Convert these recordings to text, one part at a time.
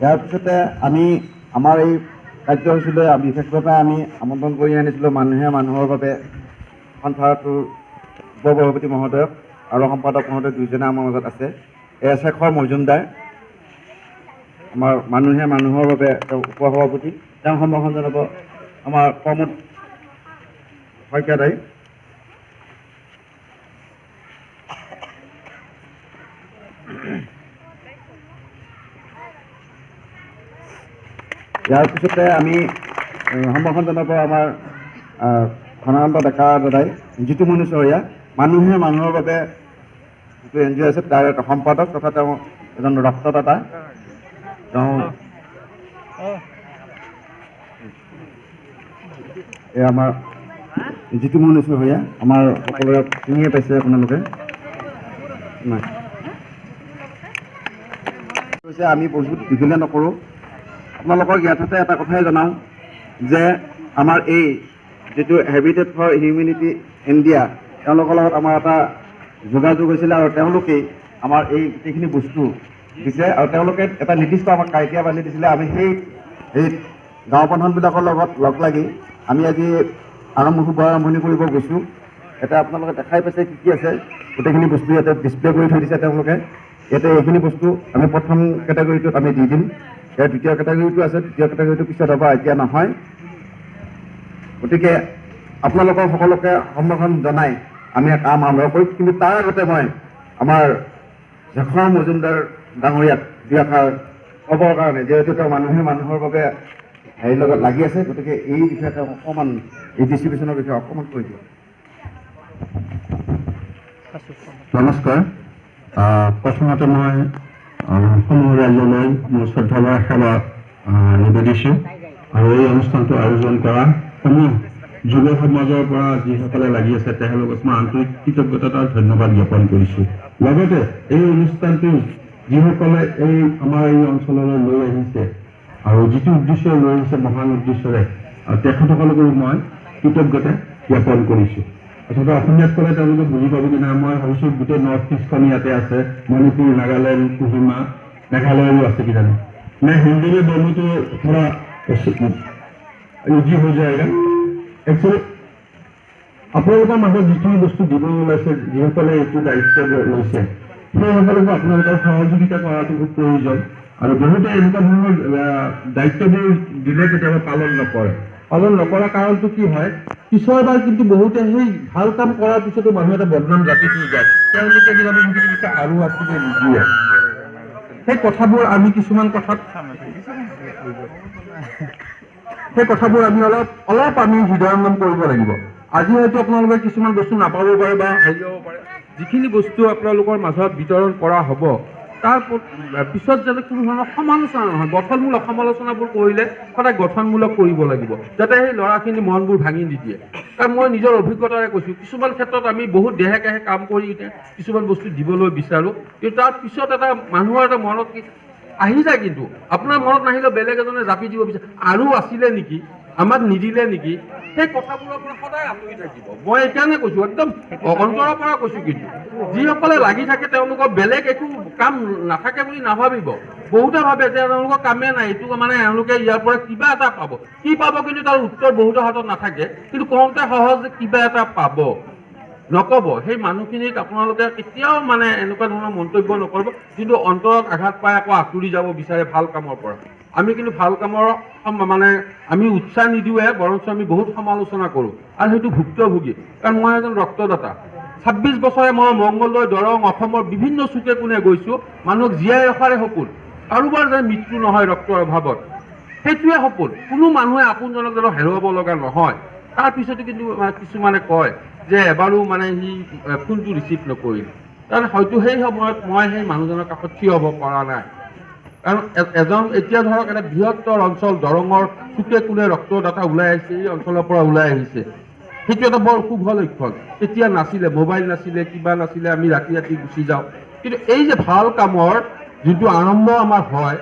ইয়াৰ পিছতে আমি আমাৰ এই কাৰ্যসূচীলৈ বিশেষভাৱে আমি আমন্ত্ৰণ কৰি আনিছিলোঁ মানুহে মানুহৰ বাবে সন্থাটোৰ উপসভাপতি মহোদয়ক আৰু সম্পাদক মহোদয় দুইজনে আমাৰ মাজত আছে। শেখৰ মজুমদাৰ আমাৰ মানুহে মানুহৰ বাবে তেওঁ উপসভাপতি, তেওঁ সম্ভাষণ জনাব আমাৰ প্ৰমোদ শইকীয়াদাই। ইয়াৰ পিছতে আমি সম্ভাষণ জনাব আমাৰ ঘনাকান্ত ডেকা দাদাই, জিতুমণি চহৰীয়া, মানুহে মানুহৰ বাবে যিটো NGO আছে তাৰ এটা সম্পাদক তথা তেওঁ এজন ৰক্তদাতা। তেওঁ এই আমাৰ জিতুমণি চহৰীয়া, আমাৰ সকলোৰে চিনিয়ে পাইছে আপোনালোকে। আমি বহুত দীঘলীয়া নকৰোঁ, আপোনালোকৰ জ্ঞাততে এটা কথাই জনাওঁ যে আমাৰ এই যিটো হেবিটেট ফৰ হিউমেনিটি ইণ্ডিয়া, তেওঁলোকৰ লগত আমাৰ এটা যোগাযোগ হৈছিলে আৰু তেওঁলোকেই আমাৰ এই গোটেইখিনি বস্তু দিছে আৰু তেওঁলোকে এটা নিৰ্দিষ্ট আমাক ক্ৰাইটেৰিয়া বান্ধি দিছিলে। আমি সেই গাঁও প্ৰধানবিলাকৰ লগত লগ লাগি আমি আজি আৰম্ভণি কৰিব গৈছোঁ। এতিয়া আপোনালোকে দেখাই পাইছে কি কি আছে, গোটেইখিনি বস্তু ইয়াতে ডিছপ্লে কৰি থৈ দিছে তেওঁলোকে। ইয়াতে এইখিনি বস্তু আমি প্ৰথম কেটেগৰীটোত আমি দি দিম, ইয়াৰ দ্বিতীয় কেটেগৰীটো আছে, তৃতীয় কেটেগৰীটো পিছত হ'ব, এতিয়া নহয়। গতিকে আপোনালোকৰ সকলোকে সম্ভাষণ জনাই আমি কাম আৰম্ভ কৰিম। কিন্তু তাৰ আগতে মই আমাৰ শেখৰ মজুমদাৰ ডাঙৰীয়াক দুই এষাৰ ক'বৰ কাৰণে, যিহেতু তেওঁ মানুহে মানুহৰ বাবে হেৰিৰ লগত লাগি আছে, গতিকে এই বিষয়ে তেওঁ অকণমান এই ডিষ্ট্ৰিবিউশ্যনৰ বিষয়ে অকণমান কৈ দিয়ক। নমস্কাৰ। প্ৰথমতে মই সমূহ ৰাজ্যলৈ মোৰ শ্ৰদ্ধাৰ সেৱা নিবেদিছোঁ আৰু এই অনুষ্ঠানটো আয়োজন কৰা সমূহ যুৱ সমাজৰ পৰা যিসকলে লাগি আছে তেওঁলোকক মই আন্তৰিক কৃতজ্ঞতা আৰু ধন্যবাদ জ্ঞাপন কৰিছোঁ। লগতে এই অনুষ্ঠানটো যিসকলে আমাৰ এই অঞ্চললৈ লৈ আহিছে আৰু যিটো উদ্দেশ্য লৈ আহিছে মহান উদ্দেশ্যৰে, তেখেতসকলকো মই কৃতজ্ঞতা জ্ঞাপন কৰিছোঁ। আচলতে অসমীয়াত ক'লে তেওঁলোকে বুজি পাব কি নাই, মই ভাবিছোঁ গোটেই নৰ্থ ইষ্টখন ইয়াতে আছে, মণিপুৰ, নাগালেণ্ড, কোহিমা, মেঘালয়ৰো আছে কিজানি। मैं हिंदी में बोलूँ तो थोड़ा ইজি হৈ যায়। একচুৱেলি আপোনালোকৰ মাজত যিখিনি বস্তু দিব ওলাইছে, যিসকলে এইটো দায়িত্ব লৈছে সেইসকলকো আপোনালোকৰ সহযোগিতা কৰাটো খুব প্ৰয়োজন। আৰু বহুতে এনেকুৱা ধৰণৰ দায়িত্ববোৰ দিলে কেতিয়াবা পালন নকৰা কাৰণটো কি হয়, পিছৰবাৰ কিন্তু বহুতে সেই ভাল কাম কৰাৰ পিছতো মানুহ এটা বদনাম জাপি দি যায়, তেওঁলোকে কিজানি আৰু আছিলে নিদিয়ে। সেই কথাবোৰ আমি কিছুমান কথাত আমি অলপ আমি হৃদয়ংগম কৰিব লাগিব। আজি হয়তো আপোনালোকে কিছুমান বস্তু নাপাব পাৰে বা হেৰি হ'ব পাৰে, যিখিনি বস্তু আপোনালোকৰ মাজত বিতৰণ কৰা হ'ব তাৰ পিছত যাতে কোনো ধৰণৰ সমালোচনা নহয়, গঠনমূলক সমালোচনাবোৰ কৰিলে সদায় গঠনমূলক কৰিব লাগিব, যাতে সেই ল'ৰাখিনি মনবোৰ ভাঙি নিদিয়ে। কাৰণ মই নিজৰ অভিজ্ঞতাৰে কৈছোঁ, কিছুমান ক্ষেত্ৰত আমি বহুত দেহে কাহে কাম কৰি কিছুমান বস্তু দিবলৈ বিচাৰোঁ, কিন্তু তাৰ পিছত এটা মানুহৰ এটা মনত আহি যায়, কিন্তু আপোনাৰ মনত নাহিলেও বেলেগ এজনে জাপি দিব বিচাৰে, আৰু আছিলে নেকি, আমাক নিদিলে নেকি, সেই কথাবোৰৰ পৰা সদায় আঁতৰি থাকিব। মই এইকাৰণে কৈছোঁ, একদম অন্তৰৰ পৰা কৈছোঁ, কিন্তু যিসকলে লাগি থাকে তেওঁলোকৰ বেলেগ একো কাম নাথাকে বুলি নাভাবিব। বহুতে ভাবে যে তেওঁলোকৰ কামে নাই, এইটো মানে এওঁলোকে ইয়াৰ পৰা কিবা এটা পাব, কি পাব কিন্তু তাৰ উত্তৰ বহুতৰ হাতত নাথাকে, কিন্তু কওঁতে সহজ কিবা এটা পাব নক'ব। সেই মানুহখিনিক আপোনালোকে কেতিয়াও মানে এনেকুৱা ধৰণৰ মন্তব্য নকৰিব, কিন্তু অন্তৰত আঘাত পাই আকৌ আঁতৰি যাব বিচাৰে ভাল কামৰ পৰা। আমি কিন্তু ভাল কামৰ মানে আমি উৎসাহ নিদিওঁহে, বৰঞ্চ আমি বহুত সমালোচনা কৰোঁ, আৰু সেইটো ভুক্তভোগী। কাৰণ মই এজন ৰক্তদাতা, 26 বছৰে মই মংগলদৈ, দৰং, অসমৰ বিভিন্ন চুকে কোণে গৈছোঁ। মানুহক জীয়াই ৰখাৰে সপোন, কাৰোবাৰ যেন মৃত্যু নহয় ৰক্তৰ অভাৱত, সেইটোৱে সপোন। কোনো মানুহে আপোনজনক যেন হেৰুৱাব লগা নহয়। তাৰপিছতো কিন্তু কিছুমানে কয় যে এবাৰো মানে সি ফোনটো ৰিচিভ নকৰিল, কাৰণ হয়তো সেই সময়ত মই সেই মানুহজনৰ কাষত থিয় হ'ব পৰা নাই। কাৰণ এতিয়া ধৰক এটা বৃহত্তৰ অঞ্চল, দৰঙৰ চুকে কোণে ৰক্তদাতা ওলাই আহিছে, এই অঞ্চলৰ পৰা ওলাই আহিছে, সেইটো এটা বৰ শুভ লক্ষণ। তেতিয়া নাছিলে, মোবাইল নাছিলে, কিবা নাছিলে, আমি ৰাতি ৰাতি গুচি যাওঁ। কিন্তু এই যে ভাল কামৰ যিটো আৰম্ভ আমাৰ হয়,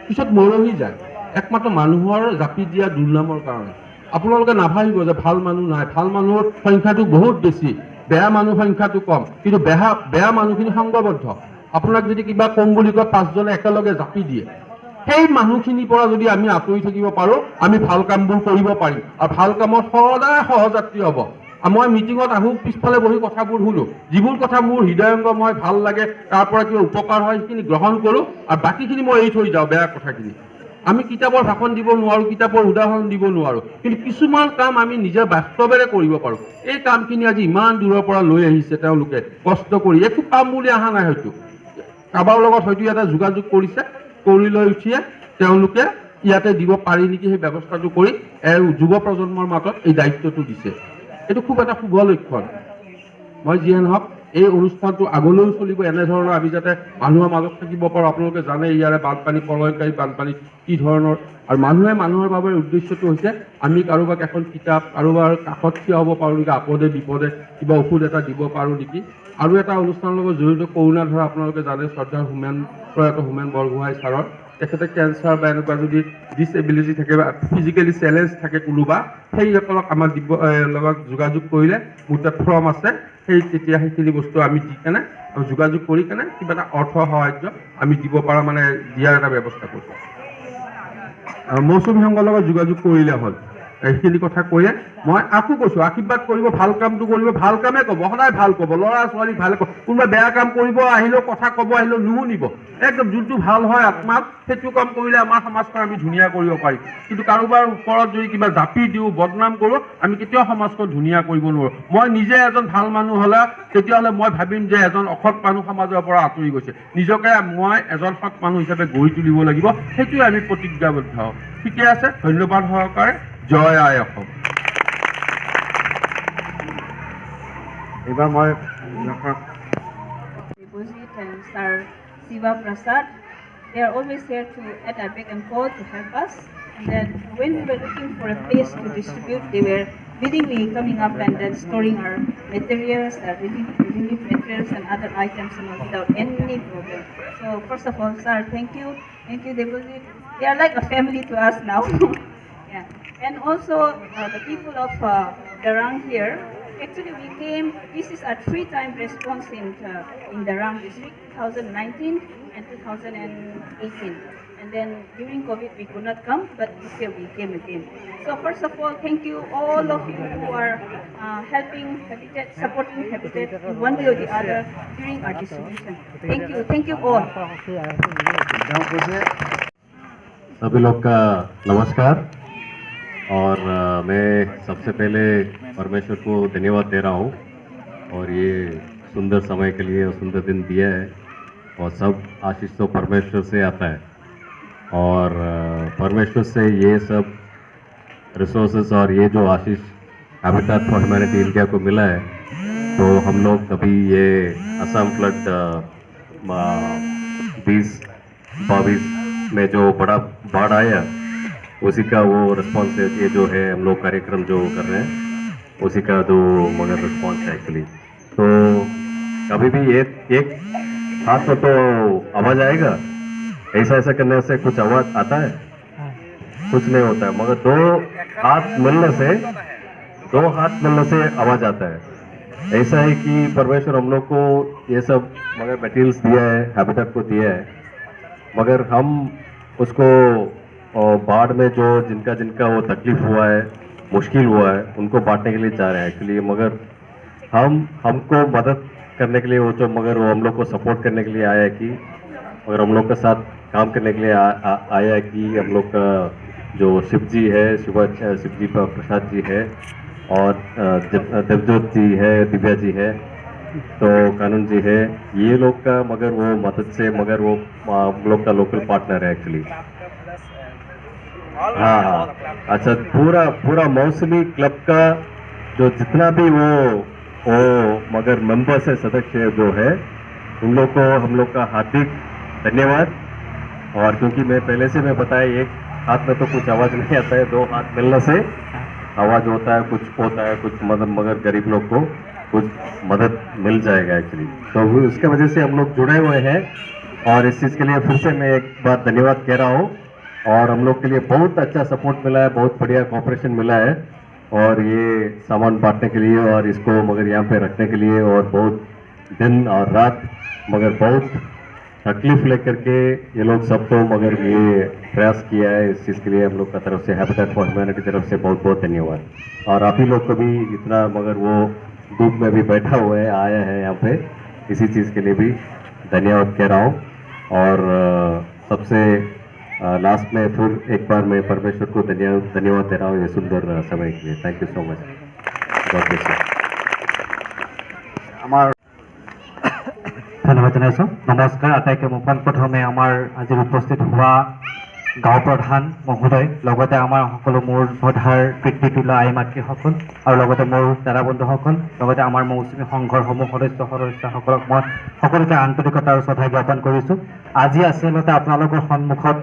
পিছত মৰহি যায় একমাত্ৰ মানুহৰ জাপি দিয়া দুৰ্নামৰ কাৰণে। আপোনালোকে নাভাবিব যে ভাল মানুহ নাই, ভাল মানুহৰ সংখ্যাটো বহুত বেছি, বেয়া মানুহ সংখ্যাটো কম, কিন্তু বেয়া মানুহখিনি সংঘবদ্ধ। আপোনাক যদি কিবা কম বুলি কয় 5জনে একেলগে জাপি দিয়ে, সেই মানুহখিনিৰ পৰা যদি আমি আঁতৰি থাকিব পাৰোঁ আমি ভাল কামবোৰ কৰিব পাৰিম আৰু ভাল কামত সদায় সহযাত্ৰী হ'ব। মই মিটিঙত আহোঁ, পিছফালে বহি কথাবোৰ শুনো, যিবোৰ কথা মোৰ হৃদয়ংগময় ভাল লাগে, তাৰ পৰা কিবা উপকাৰ হয় সেইখিনি গ্ৰহণ কৰোঁ আৰু বাকীখিনি মই এৰি থৈ যাওঁ বেয়া কথাখিনি। আমি কিতাপৰ ভাষণ দিব নোৱাৰোঁ, কিতাপৰ উদাহৰণ দিব নোৱাৰোঁ, কিন্তু কিছুমান কাম আমি নিজে বাস্তৱেৰে কৰিব পাৰোঁ। এই কামখিনি আজি ইমান দূৰৰ পৰা লৈ আহিছে তেওঁলোকে কষ্ট কৰি, একো কাম বুলি অহা নাই, হয়তো কাৰোবাৰ লগত হয়তো ইয়াতে যোগাযোগ কৰিছে, কৰি লৈ উঠিয়ে তেওঁলোকে ইয়াতে দিব পাৰি নেকি সেই ব্যৱস্থাটো কৰি যুৱ প্ৰজন্মৰ মাজত এই দায়িত্বটো দিছে। এইটো খুব এটা শুভ লক্ষণ। মই যিয়ে নহওক এই অনুষ্ঠানটো আগলৈও চলিব, এনেধৰণৰ আমি যাতে মানুহৰ মাজত থাকিব পাৰোঁ। আপোনালোকে জানে ইয়াৰে বানপানী, প্ৰলয়ংকাৰী বানপানী কি ধৰণৰ, আৰু মানুহে মানুহৰ বাবে উদ্দেশ্যটো হৈছে আমি কাৰোবাক এখন কিতাপ, কাৰোবাৰ কাষত থিয় হ'ব পাৰোঁ নেকি, আপদে বিপদে কিবা ঔষধ এটা দিব পাৰোঁ নেকি। আৰু এটা অনুষ্ঠানৰ লগত জড়িত কৰোণা ধৰা, আপোনালোকে জানে শ্ৰদ্ধা প্ৰয়াত হোমেন বৰগোহাঁই ছাৰৰ, তেখেতে কেঞ্চাৰ বা এনেকুৱা যদি ডিছেবিলিটি থাকে বা ফিজিকেলি চেলেঞ্জ থাকে কোনোবা, সেইসকলক আমাৰ লগত যোগাযোগ কৰিলে মোৰ তাত ফৰ্ম আছে, তেতিয়া সেইখিনি বস্তু আমি দি কেনে যোগাযোগ কৰি কেনে কিবা এটা অৰ্থ সাহাৰ্য আমি দিব পৰা মানে দিয়াৰ এটা ব্যৱস্থা কৰিছোঁ। মৌচুমী সংঘৰ লগত যোগাযোগ কৰিলে হ'ল। এইখিনি কথা কৈয়ে মই আকৌ কৈছোঁ, আশীৰ্বাদ কৰিব, ভাল কামটো কৰিব, ভাল কামে ক'ব, সদায় ভাল ক'ব, ল'ৰা ছোৱালীক ভাল ক'ব। কোনোবা বেয়া কাম কৰিব আহিলেও, কথা ক'ব আহিলেও নুশুনিব, একদম যোনটো ভাল হয় আত্মাত সেইটো কাম কৰিলে আমাৰ সমাজখন আমি ধুনীয়া কৰিব পাৰিম। কিন্তু কাৰোবাৰ ওপৰত যদি কিবা জাপি দিওঁ, বদনাম কৰোঁ, আমি কেতিয়াও সমাজখন ধুনীয়া কৰিব নোৱাৰোঁ। মই নিজে এজন ভাল মানুহ হ'লে তেতিয়াহ'লে মই ভাবিম যে এজন অসৎ মানুহ সমাজৰ পৰা আঁতৰি গৈছে, নিজকে মই এজন সৎ মানুহ হিচাপে গঢ়ি তুলিব লাগিব, সেইটোৱে আমি প্ৰতিজ্ঞাবদ্ধ হওঁ। ঠিকে আছে, ধন্যবাদ সহকাৰে। জয় আই অসম। এইবাৰ মই Deposit and Sir Siva Prasad. They are always here to at a beck and call to help us. And then when we were looking for a place to distribute, they were willingly coming up and then storing our materials, relief materials and other items without any problem. So first of all, sir, thank you, Deposit. They are like a family to us now. Yeah. And also the people of Darang here. Actually, we came. This is our 3-time response in Darang district, 2019 and 2018. And then during COVID, we could not come, but this year we came again. So first of all, thank you all of you who are helping Habitat, supporting Habitat in one way or the other during our distribution. Thank you all. सभी लोग का नमस्कार। और मैं सबसे पहले परमेश्वर को धन्यवाद दे रहा हूँ और ये सुंदर समय के लिए और सुंदर दिन दिया है। और सब आशीष तो परमेश्वर से आता है और परमेश्वर से ये सब रिसोर्सेज और ये जो आशीष हैबिटेट फॉर ह्यूमैनिटी इंडिया को मिला है, तो हम लोग कभी ये असम फ्लड 2022 में जो बड़ा बाढ़ आया उसी का वो रिस्पॉन्स है। ये जो है हम लोग कार्यक्रम जो कर रहे हैं उसी का जो मगर रिस्पॉन्स है एक्चुअली। तो कभी भी एक हाथ में तो आवाज़ आएगा, ऐसा करने से कुछ आवाज़ आता है, कुछ नहीं होता है, मगर दो हाथ मिलने से आवाज़ आता है। ऐसा है कि परमेश्वर हम लोग को ये सब मगर मटेरियल्स दिया है, हैबिटेट को दिया है, मगर हम उसको और बाढ़ में जो जिनका वो तकलीफ हुआ है, मुश्किल हुआ है, उनको बांटने के लिए जा रहे हैं एक्चुअली। मगर हमको मदद करने के लिए वो हम लोग को सपोर्ट करने के लिए आया है कि और हम लोग के साथ काम करने के लिए आया है कि हम लोग का जो शिव जी है, शिवजी प्रसाद जी है और देवजोत जी है, दिव्या जी है, तो कानून जी है, ये लोग का मगर वो मदद से मगर वो हम लोग का लोकल पार्टनर है एक्चुअली। हाँ, अच्छा, पूरा मौसमी क्लब का जो जितना भी वो मगर मेंबर्स है, सदस्य जो है, उन लोग को हम लोग का हार्दिक धन्यवाद। और क्योंकि मैं पहले से मैं बताया, एक हाथ में तो कुछ आवाज़ नहीं आता है, दो हाथ मिलने से आवाज़ होता है, कुछ होता है, कुछ मगर गरीब लोग को कुछ मदद मिल जाएगा एक्चुअली। तो उसके वजह से हम लोग जुड़े हुए हैं और इस चीज़ के लिए फिर से मैं एक बार धन्यवाद कह रहा हूँ। और हम लोग के लिए बहुत अच्छा सपोर्ट मिला है, बहुत बढ़िया कॉपरेशन मिला है और ये सामान बांटने के लिए और इसको मगर यहाँ पे रखने के लिए और बहुत दिन और रात मगर बहुत तकलीफ लेकर के ये लोग सब तो मगर ये प्रयास किया है, इस चीज़ के लिए हम लोग का तरफ से हैबिटेट फॉर ह्यूमैनिटी तरफ से बहुत बहुत धन्यवाद। और आप ही लोग को भी इतना मगर वो धूप में भी बैठा हुआ है, आया है यहाँ पे, इसी चीज़ के लिए भी धन्यवाद कह रहा हूँ। और सबसे लास्ट में फिर एक बार मैं परमेश्वर को धन्यवाद दे रहा हूँ ये सुंदर समय के लिए। Thank you so much. God bless you. আমাৰ ধন্যবাদ জনাইছোঁ। নমস্কাৰ আটাইকে মুখন প্ৰথমে আমাৰ আজি উপস্থিত হোৱা গাঁও প্ৰধান মহোদয়, লগতে আমাৰ সকলো মোৰ শ্ৰদ্ধাৰ পিতৃতুল্য আই মাতৃসকল আৰু লগতে মোৰ দাদা বন্ধুসকল, লগতে আমাৰ মৌচুমী সংঘৰ সমূহ সদস্যসকলক মই সকলোকে আন্তৰিকতা আৰু শ্ৰদ্ধা জ্ঞাপন কৰিছোঁ। আজি আচলতে আপোনালোকৰ সন্মুখত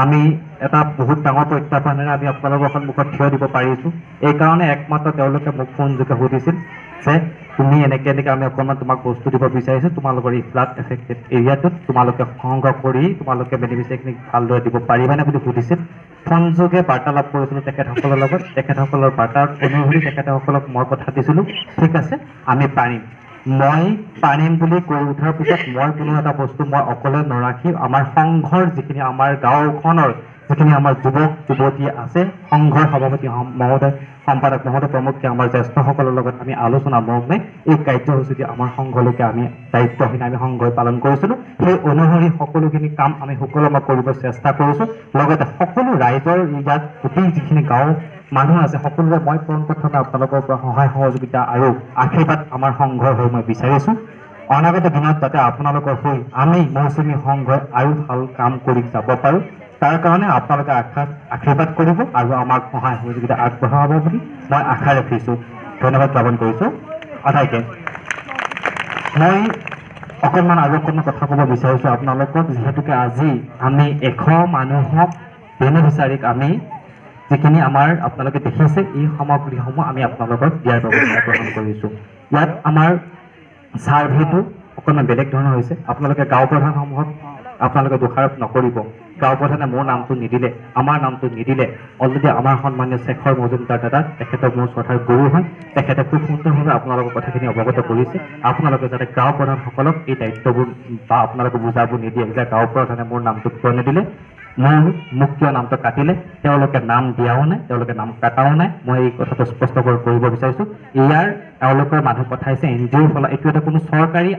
আমি এটা বহুত ডাঙৰ প্ৰত্যাহ্বানেৰে আমি আপোনালোকৰ সন্মুখত থিয় দিব পাৰিছোঁ। এইকাৰণে একমাত্ৰ তেওঁলোকে মোক ফোনযোগে সুধিছিল যে তুমি এনেকৈ আমি অকণমান তোমাক বস্তু দিব বিচাৰিছোঁ, তোমালোকৰ এই ফ্লাড এফেক্টেড এৰিয়াটোত তোমালোকে সংগ্ৰহ কৰি তোমালোকে বেনিফিচিয়াৰীখিনিক ভালদৰে দিব পাৰিবানে বুলি সুধিছিল। ফোনযোগে বাৰ্তালাপ কৰিছিলোঁ তেখেতসকলৰ লগত। তেখেতসকলৰ বাৰ্তাৰ অনুসৰি তেখেতসকলক মই কথা দিছিলোঁ, ঠিক আছে আমি পাৰিম। মই পাৰিম বুলি কৈ উঠাৰ পিছত মই কোনো এটা বস্তু মই অকলে নাৰাখি আমাৰ সংঘৰ যিখিনি আমাৰ গাঁওখনৰ যিখিনি আমাৰ যুৱক যুৱতী আছে, সংঘৰ সভাপতি মহোদয়, সম্পাদক মহোদয় প্ৰমুখ্যে আমাৰ জ্যেষ্ঠসকলৰ লগত আমি আলোচনা মৰ্মে এই কাৰ্যসূচীটি আমাৰ সংঘলৈকে আমি দায়িত্বহীন আমি সংঘই পালন কৰিছিলোঁ। সেই অনুসৰি সকলোখিনি কাম আমি সুকলমে কৰিব চেষ্টা কৰিছোঁ। লগতে সকলো ৰাইজৰ ইয়াত গোটেই যিখিনি গাঁও মানুহ আছে সকলোৰে মই পোনপ্ৰথমে আপোনালোকৰ পৰা সহায় সহযোগিতা আৰু আশীৰ্বাদ আমাৰ সংঘৰ হৈ মই বিচাৰিছোঁ। অনাগত দিনত যাতে আপোনালোকৰ হৈ আমি মৌচুমী সংঘই আৰু ভাল কাম কৰি যাব পাৰোঁ, তাৰ কাৰণে আপোনালোকে আশীৰ্বাদ কৰিব আৰু আমাক সহায় সহযোগিতা আগবঢ়াব বুলি মই আশা ৰাখিছোঁ। ধন্যবাদ জ্ঞাপন কৰিছোঁ আটাইকে। মই অকণমান আৰু অকণমান কথা ক'ব বিচাৰিছোঁ আপোনালোকক, যিহেতুকে আজি আমি 100 মানুহক বেনিফিচিয়াৰীক আমি যিখিনি আমাৰ আপোনালোকে দেখিছে এই সামগ্ৰীসমূহ আমি আপোনালোকক দিয়াৰ ব্যৱস্থা গ্ৰহণ কৰিছোঁ। ইয়াত আমাৰ ছাৰ্ভেটো অকণমান বেলেগ ধৰণৰ হৈছে। আপোনালোকে গাঁও প্ৰধানসমূহক আপোনালোকে দোষাৰোপ নকৰিব। গাঁও প্ৰধানে মোৰ নামটো নিদিলে, আমাৰ নামটো নিদিলে। অলৰেডি আমাৰ সন্মানীয় শেখৰ মজুমদাৰ দাদা, তেখেতৰ মোৰ শ্ৰদ্ধাৰ গুৰু হয়, তেখেতে খুব সুন্দৰভাৱে আপোনালোকৰ কথাখিনি অৱগত কৰিছে। আপোনালোকে যাতে গাঁও প্ৰধানসকলক এই দায়িত্ববোৰ বা আপোনালোকে বুজাব নিদিয়ে যে গাঁও প্ৰধানে মোৰ নামটো কিয় নিদিলে, মোক কিয় নামটো কাটিলে, তেওঁলোকে নাম দিয়াও নাই, তেওঁলোকে নাম কাটাও নাই। মই এই কথাটো স্পষ্ট কৰিব বিচাৰিছোঁ। ইয়াৰ এওঁলোকৰ মানুহ পঠাইছে NGOৰ ফলত। এইটো এটা কোনো চৰকাৰী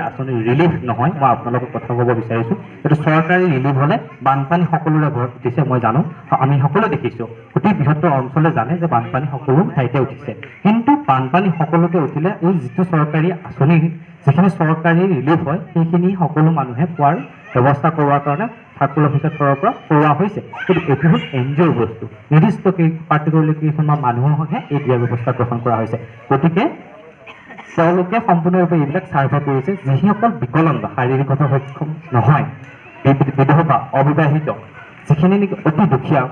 আঁচনি ৰিলিফ নহয়। মই আপোনালোকক কথা ক'ব বিচাৰিছোঁ, এইটো চৰকাৰী ৰিলিফ হ'লে বানপানী সকলোৰে ঘৰত উঠিছে মই জানো, আমি সকলোৱে দেখিছোঁ। গোটেই বৃহত্তৰ অঞ্চলে জানে যে বানপানী সকলো ঠাইতে উঠিছে, কিন্তু বানপানী সকলোতে উঠিলে এই যিটো চৰকাৰী আঁচনি যিখিনি চৰকাৰী ৰিলিফ হয় সেইখিনি সকলো মানুহে পোৱাৰ ব্যৱস্থা কৰোৱাৰ কাৰণে সাৰ্কুল অফিচৰ তৰফৰ পৰা কৰোৱা হৈছে। কিন্তু এইটো হ'ল NGOৰ বস্তু, নিৰ্দিষ্ট পাৰ্টিকুলাৰলি কেইখনমান মানুহকহে এই দিয়াৰ ব্যৱস্থা গ্ৰহণ কৰা হৈছে। গতিকে তেওঁলোকে সম্পূৰ্ণৰূপে এইবিলাক ছাৰ্ভে কৰিছে। যিসকল বিকলাংগ, শাৰীৰিকভাৱে সক্ষম নহয়, বিধৱা, অবিবাহিত, যিখিনি নেকি অতি দুখীয়া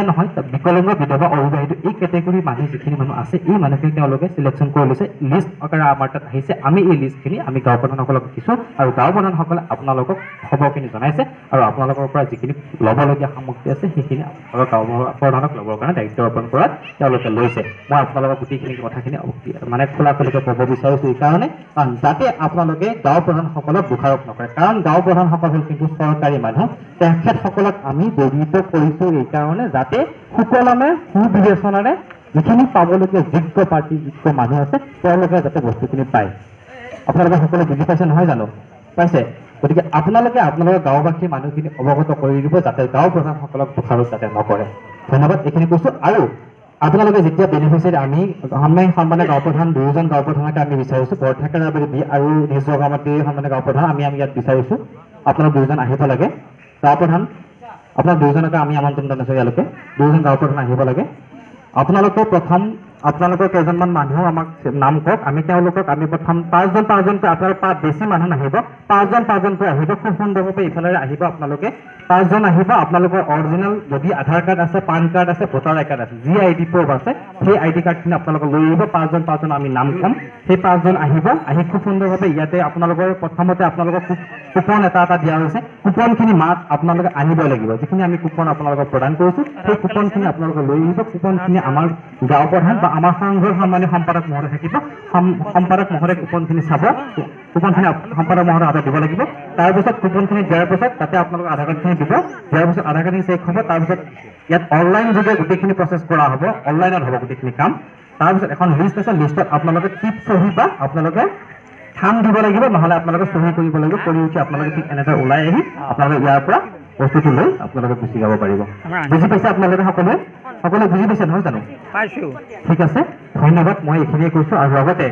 নহয়, বিকলাংগ, বিধৱা, অবিবাহিত এই কেটেগৰীৰ মানুহ যিখিনি মানুহ আছে, এই মানুহখিনি তেওঁলোকে চিলেকশ্যন কৰি লৈছে। লিষ্ট আকাৰে আমাৰ তাত আহিছে। আমি এই লিষ্টখিনি আমি গাঁও প্ৰধানসকলক দিছোঁ আৰু গাঁও প্ৰধানসকলে আপোনালোকক খবৰখিনি জনাইছে আৰু আপোনালোকৰ পৰা যিখিনি ল'বলগীয়া সামগ্ৰী আছে সেইখিনি আপোনালোকৰ গাঁও প্ৰধানক ল'বৰ কাৰণে দায়িত্ব অৰ্পণ কৰাত তেওঁলোকে লৈছে। মই আপোনালোকক গোটেইখিনি কথাখিনি মানে খোলাখুলিকৈ ক'ব বিচাৰিছোঁ এইকাৰণে, কাৰণ যাতে আপোনালোকে গাঁও প্ৰধানসকলক দোষাৰোপ নকৰে। কাৰণ গাঁও প্ৰধানসকল হ'ল কিন্তু চৰকাৰী মানুহ, তেখেতসকলক আমি জড়িত কৰিছোঁ এইকাৰণে যাতে সুকলমে সুবিবেচনাৰে যিখিনি পাবলগীয়া যোগ্য পাৰ্টি যোগ্য মানুহ আছে তেওঁলোকে যাতে বস্তুখিনি পায়। আপোনালোকে সকলোৱে বুজি পাইছে নহয় জানো? পাইছে? গতিকে আপোনালোকে আপোনালোকৰ গাঁওবাসী মানুহখিনি অৱগত কৰি দিব যাতে গাঁও প্ৰধানসকলক দোষাৰোপ যাতে নকৰে। ধন্যবাদ, এইখিনি কৈছোঁ। আৰু আপোনালোকে যেতিয়া বেনিফিচিয়াৰী আমি সন্মানে গাঁও প্ৰধান 2জন গাঁও প্ৰধানকে আমি বিচাৰিছোঁ, বৰঠাকুৰ আৰু নিজ জগামাতী সন্মানে গাঁও প্ৰধান আমি ইয়াত বিচাৰিছোঁ। আপোনালোক 2জন আহিব লাগে। গাঁও প্ৰধান আপোনাক 2জনকে আমি আমন্ত্ৰণ জনাইছোঁ। ইয়ালৈকে 2জন গাঁও প্ৰধান আহিব লাগে। আপোনালোকে প্ৰথম আপোনালোকৰ কেইজনমান মানুহ আমাক নাম কওক, আমি তেওঁলোকক আমি প্ৰথম 5জনকৈ আপোনালোক বেছি মানুহ নাহিব, 5জনকৈ আহিব। খুব সুন্দৰভাৱে ইফালে আহিব আপোনালোকে 5জন আহিব। আপোনালোকৰ অৰিজিনেল যদি আধাৰ কাৰ্ড আছে, পান কাৰ্ড আছে, ভোটাৰ আই কাৰ্ড আছে, যি ID প্ৰুফ আছে সেই ID কাৰ্ডখিনি আপোনালোকে লৈ আহিব। 5জন আমি নাম ক'ম, সেই 5জন আহিব। আহি খুব সুন্দৰভাৱে ইয়াতে আপোনালোকৰ প্ৰথমতে আপোনালোকক কুপন এটা দিয়া হৈছে। কুপনখিনি আপোনালোকে আনিব লাগিব। যিখিনি আমি কুপন আপোনালোকক প্ৰদান কৰিছোঁ সেই কুপনখিনি আপোনালোকে লৈ আহিব। কুপনখিনি আমাৰ গাঁও প্ৰধান বা আমাৰ সংঘৰ সন্মানীয় সম্পাদক মহোদয় থাকিব সম্পাদক মহোদয়ক কুপনখিনি চাব কুপনখিনি সম্পাদক মহোদয় হাতত দিব লাগিব তাৰপিছত কুপনখিনি দিয়াৰ পিছত তাতে আপোনালোক আধাৰ কাৰ্ডখিনি দিব দিয়াৰ পিছত আধাৰ কাৰ্ডখিনি চেক হ'ব তাৰপিছত ইয়াত অনলাইন যোগে গোটেইখিনি প্ৰচেছ কৰা হ'ব অনলাইনত হ'ব গোটেইখিনি কাম তাৰপিছত এখন লিষ্ট আছে লিষ্টত আপোনালোকে টিপ চহী বা আপোনালোকে থাম দিব লাগিব নহ'লে আপোনালোকে চহী কৰিব লাগিব কৰি উঠি আপোনালোকে ঠিক এনেদৰে ওলাই আহি আপোনালোকে ইয়াৰ পৰা বস্তুটো লৈ আপোনালোকে গুচি যাব পাৰিব বুজি পাইছে আপোনালোকে সকলোৱে বুজি পাইছে নহয় জানো পাইছোঁ ঠিক আছে ধন্যবাদ মই এইখিনিয়ে কৈছোঁ আৰু লগতে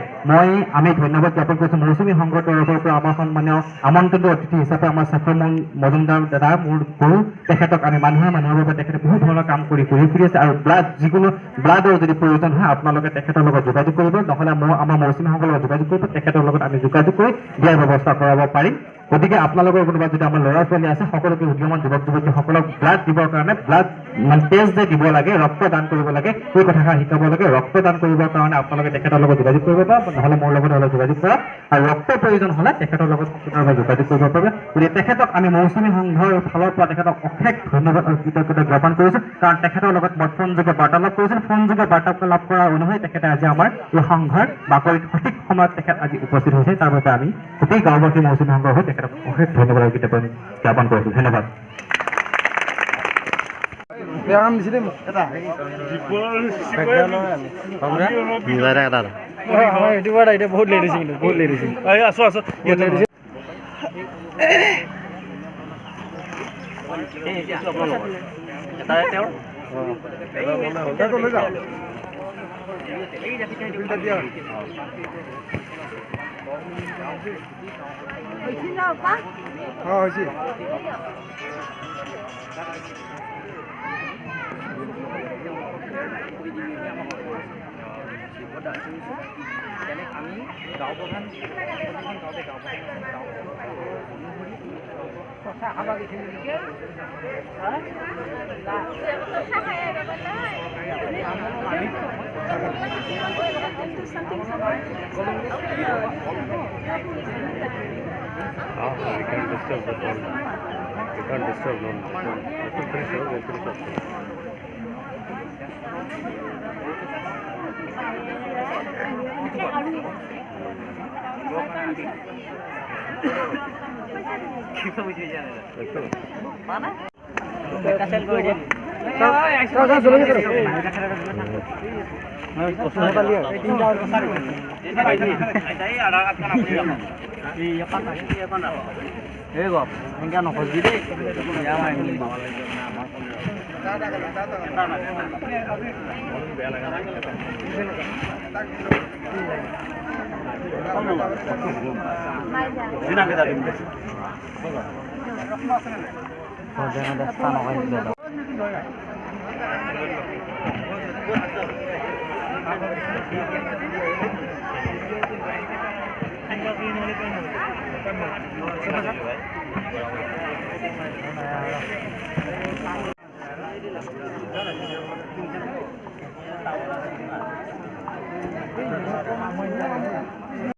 আমি ধন্যবাদ জ্ঞাপন কৰিছোঁ মৌচুমী সংঘৰ তৰফৰ পৰা আমাৰ সন্মানীয় আমন্ত্ৰিত অতিথি হিচাপে আমাৰ শেখৰ মজুমদাৰ দাদা মোৰ গুৰু তেখেতক আমি মানুহৰ বাবে তেখেতে বহুত ধৰণৰ কাম কৰি ফুৰি আছে আৰু যিকোনো ব্লাডৰ যদি প্ৰয়োজন হয় আপোনালোকে তেখেতৰ লগত যোগাযোগ কৰিব নহ'লে আমাৰ মৌচুমী সংঘৰ লগত যোগাযোগ কৰিব তেখেতৰ লগত আমি যোগাযোগ কৰি দিয়াৰ ব্যৱস্থা কৰাব পাৰিম গতিকে আপোনালোকৰ কোনোবা যদি আমাৰ ল'ৰা ছোৱালী আছে সকলোকে উদীয়মান যুৱক যুৱতীসকলক ব্লাড দিবৰ কাৰণে ব্লাড মানে তেজ যে দিব লাগে ৰক্ত দান কৰিব লাগে সেই কথাষাৰ শিকাব লাগে ৰক্ত দান কৰিবৰ কাৰণে আপোনালোকে তেখেতৰ লগত যোগাযোগ কৰিব পাৰিব নহ'লে মোৰ লগত হ'লে যোগাযোগ কৰা আৰু ৰক্তৰ প্ৰয়োজন হ'লে তেখেতৰ লগত সম্পূৰ্ণভাৱে যোগাযোগ কৰিব পাৰিব গতিকে তেখেতক আমি মৌচুমী সংঘৰ ফালৰ পৰা তেখেতক অশেষ ধন্যবাদ আৰু কৃতজ্ঞতা জ্ঞাপন কৰিছোঁ কাৰণ তেখেতৰ লগত মই ফোনযোগে বাৰ্তালাপ কৰিছিলোঁ ফোনযোগে বাৰ্তালাপ কৰাৰ অনুসৰি তেখেতে আজি আমাৰ এই সংঘৰ বাকৰিত সঠিক সময়ত তেখেত আজি উপস্থিত হৈছে তাৰ বাবে আমি গোটেই গাঁওবাসী মৌচুমী সংঘৰ হৈ তেখেতক অশেষ ধন্যবাদ আৰু কৃতজ্ঞতা জ্ঞাপন কৰিছোঁ ধন্যবাদ বহুত লেট হৈছে কিন্তু বহুত লেট হৈছে আছো